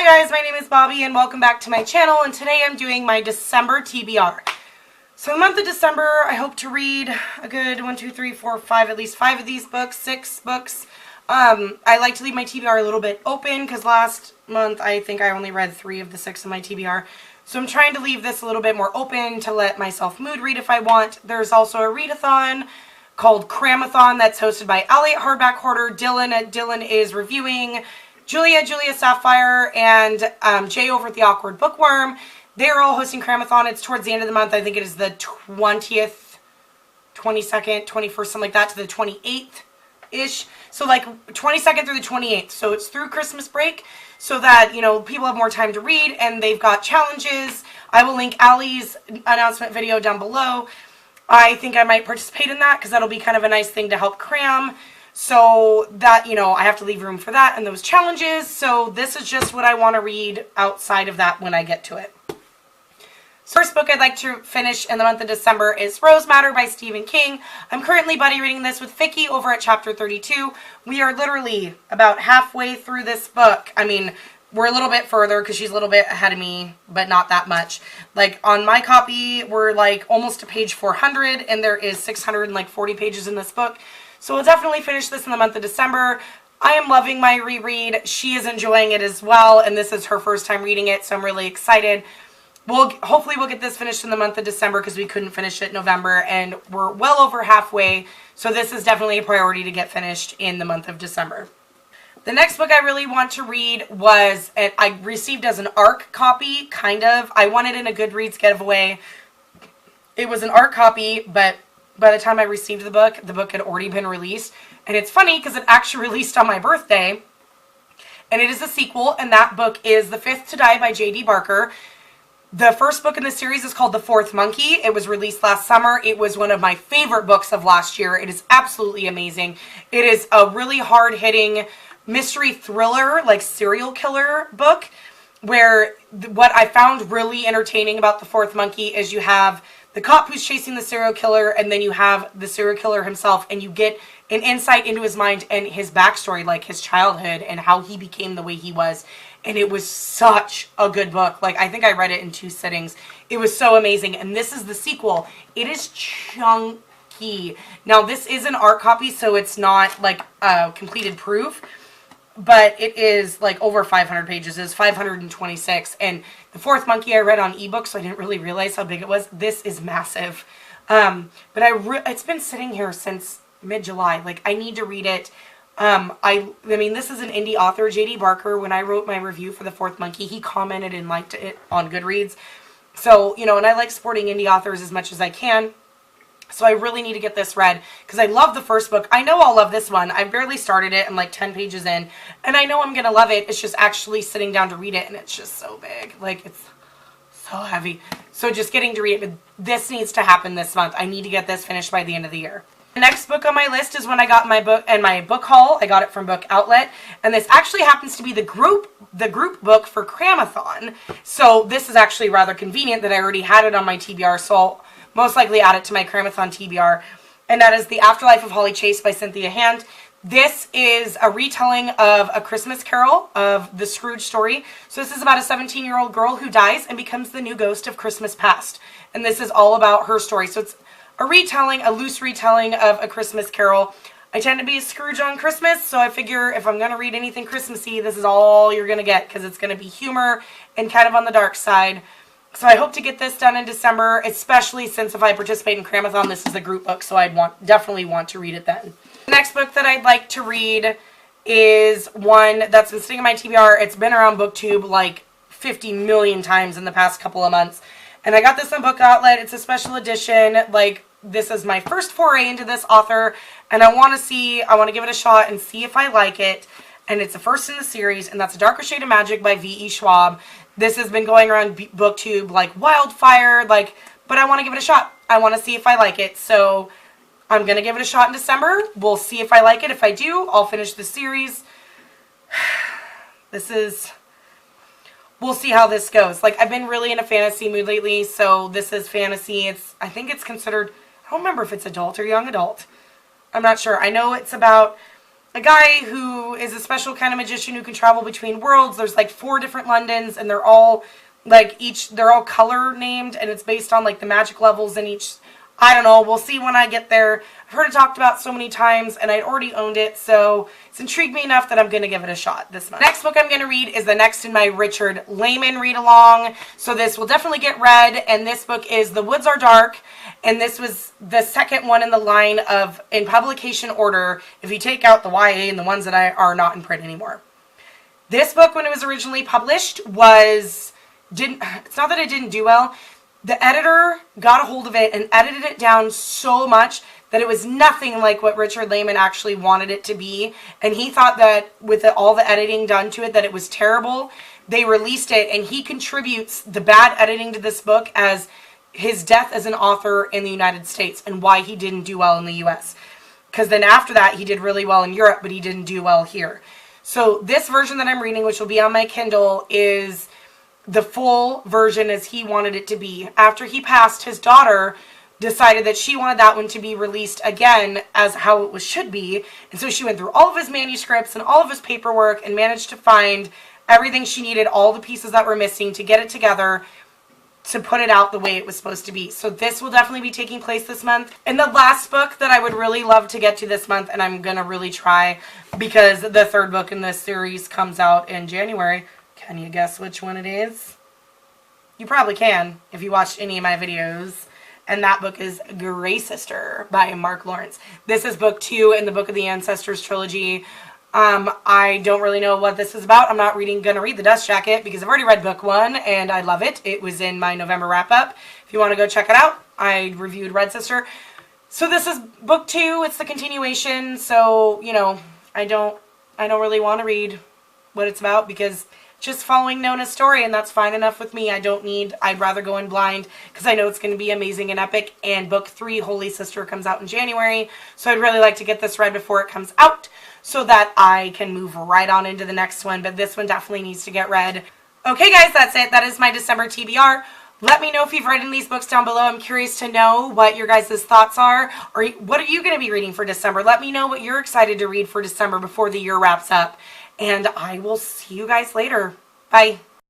Hi guys, my name is Bobby and welcome back to my channel, and today I'm doing my December TBR. So the month of December, I hope to read a good 1, 2, 3, 4, 5, at least 5 of these books, 6 books. I like to leave my TBR a little bit open because last month I think I only read 3 of the 6 of my TBR. So I'm trying to leave this a little bit more open to let myself mood read if I want. There's also a readathon called Cramathon that's hosted by Allie at Hardback Hoarder. Dylan is reviewing Julia Sapphire, and Jay over at The Awkward Bookworm. They're all hosting Cramathon. It's towards the end of the month. I think it is the 20th, 22nd, 21st, something like that, to the 28th-ish. So like 22nd through the 28th. So it's through Christmas break so that, you know, people have more time to read, and they've got challenges. I will link Allie's announcement video down below. I think I might participate in that because that'll be kind of a nice thing to help cram. So that, you know, I have to leave room for that and those challenges. So this is just what I want to read outside of that when I get to it. First book I'd like to finish in the month of December is Rose Matter by Stephen King. I'm currently buddy reading this with Vicky over at chapter 32. We are literally about halfway through this book. I mean, we're a little bit further because she's a little bit ahead of me, but not that much. Like on my copy, we're like almost to page 400, and there is 640 pages in this book. So we'll definitely finish this in the month of December. I am loving my reread. She is enjoying it as well, and this is her first time reading it, so I'm really excited. Hopefully we'll get this finished in the month of December because we couldn't finish it in November, and we're well over halfway, so this is definitely a priority to get finished in the month of December. The next book I really want to read was, I received as an ARC copy, kind of. I won it in a Goodreads giveaway. It was an ARC copy, but by the time I received the book had already been released. And it's funny because it actually released on my birthday. And it is a sequel, and that book is The Fifth to Die by J.D. Barker. The first book in the series is called The Fourth Monkey. It was released last summer. It was one of my favorite books of last year. It is absolutely amazing. It is a really hard-hitting mystery thriller, like serial killer book, where what I found really entertaining about The Fourth Monkey is you have the cop who's chasing the serial killer, and then you have the serial killer himself, and you get an insight into his mind and his backstory, like his childhood and how he became the way he was. And it was such a good book. Like, I think I read it in 2 sittings. It was so amazing. And this is the sequel. It is chunky. Now, this is an ARC copy, so it's not like completed proof, but it is like over 500 pages. It's 526, and The Fourth Monkey I read on ebook, so I didn't really realize how big it was. This is massive. But it's been sitting here since mid-July. Like, I need to read it. I mean, this is an indie author, J.D. Barker. When I wrote my review for The Fourth Monkey, he commented and liked it on Goodreads. So, you know, and I like supporting indie authors as much as I can. So I really need to get this read because I love the first book. I know I'll love this one. I barely started it. I'm like 10 pages in, and I know I'm going to love it. It's just actually sitting down to read it, and it's just so big. Like, it's so heavy. So just getting to read it. But this needs to happen this month. I need to get this finished by the end of the year. The next book on my list is one I got in my book haul. I got it from Book Outlet, and this actually happens to be the group book for Cramathon. So this is actually rather convenient that I already had it on my TBR, so I'll most likely add it to my Cramathon TBR, and that is The Afterlife of Holly Chase by Cynthia Hand. This is a retelling of A Christmas Carol, of the Scrooge story. So this is about a 17-year-old girl who dies and becomes the new ghost of Christmas past, and this is all about her story. So it's a retelling, a loose retelling of A Christmas Carol. I tend to be a Scrooge on Christmas, so I figure if I'm going to read anything Christmassy, this is all you're going to get, because it's going to be humor and kind of on the dark side. So I hope to get this done in December, especially since if I participate in Cramathon, this is a group book, so I'd definitely want to read it then. The next book that I'd like to read is one that's been sitting in my TBR. It's been around BookTube like 50 million times in the past couple of months. And I got this on Book Outlet. It's a special edition. Like, this is my first foray into this author, and I want to give it a shot and see if I like it. And it's the first in the series, and that's A Darker Shade of Magic by V.E. Schwab. This has been going around BookTube like wildfire, but I want to give it a shot. I want to see if I like it, so I'm going to give it a shot in December. We'll see if I like it. If I do, I'll finish the series. We'll see how this goes. Like, I've been really in a fantasy mood lately, so this is fantasy. I think it's considered, I don't remember if it's adult or young adult. I'm not sure. I know it's about a guy who is a special kind of magician who can travel between worlds. There's like 4 different Londons, and they're all like they're all color named, and it's based on like the magic levels in each. I don't know. We'll see when I get there. I've heard it talked about so many times, and I'd already owned it, so it's intrigued me enough that I'm going to give it a shot this month. Next book I'm going to read is the next in my Richard Lehman read-along, so this will definitely get read, and this book is The Woods Are Dark, and this was the second one in the line of, in publication order, if you take out the YA and the ones that are not in print anymore. This book, when it was originally published, it's not that it didn't do well. The editor got a hold of it and edited it down so much that it was nothing like what Richard Lehman actually wanted it to be. And he thought that with all the editing done to it, that it was terrible. They released it, and he contributes the bad editing to this book as his death as an author in the United States and why he didn't do well in the US. Because then after that, he did really well in Europe, but he didn't do well here. So this version that I'm reading, which will be on my Kindle, is the full version as he wanted it to be. After he passed, his daughter decided that she wanted that one to be released again as how it should be. And so she went through all of his manuscripts and all of his paperwork and managed to find everything she needed, all the pieces that were missing to get it together to put it out the way it was supposed to be. So this will definitely be taking place this month. And the last book that I would really love to get to this month, and I'm going to really try because the third book in this series comes out in January. Can you guess which one it is? You probably can if you watched any of my videos. And that book is Grey Sister by Mark Lawrence. This is book 2 in the Book of the Ancestors trilogy. I don't really know what this is about. I'm not going to read The Dust Jacket because I've already read book 1 and I love it. It was in my November wrap-up. If you want to go check it out, I reviewed Red Sister. So this is book 2. It's the continuation. So, you know, I don't really want to read what it's about because just following Nona's story, and that's fine enough with me. I'd rather go in blind because I know it's going to be amazing and epic. And book 3, Holy Sister, comes out in January. So I'd really like to get this read before it comes out so that I can move right on into the next one. But this one definitely needs to get read. Okay, guys, that's it. That is my December TBR. Let me know if you've read any of these books down below. I'm curious to know what your guys' thoughts are. Or what are you going to be reading for December? Let me know what you're excited to read for December before the year wraps up. And I will see you guys later. Bye.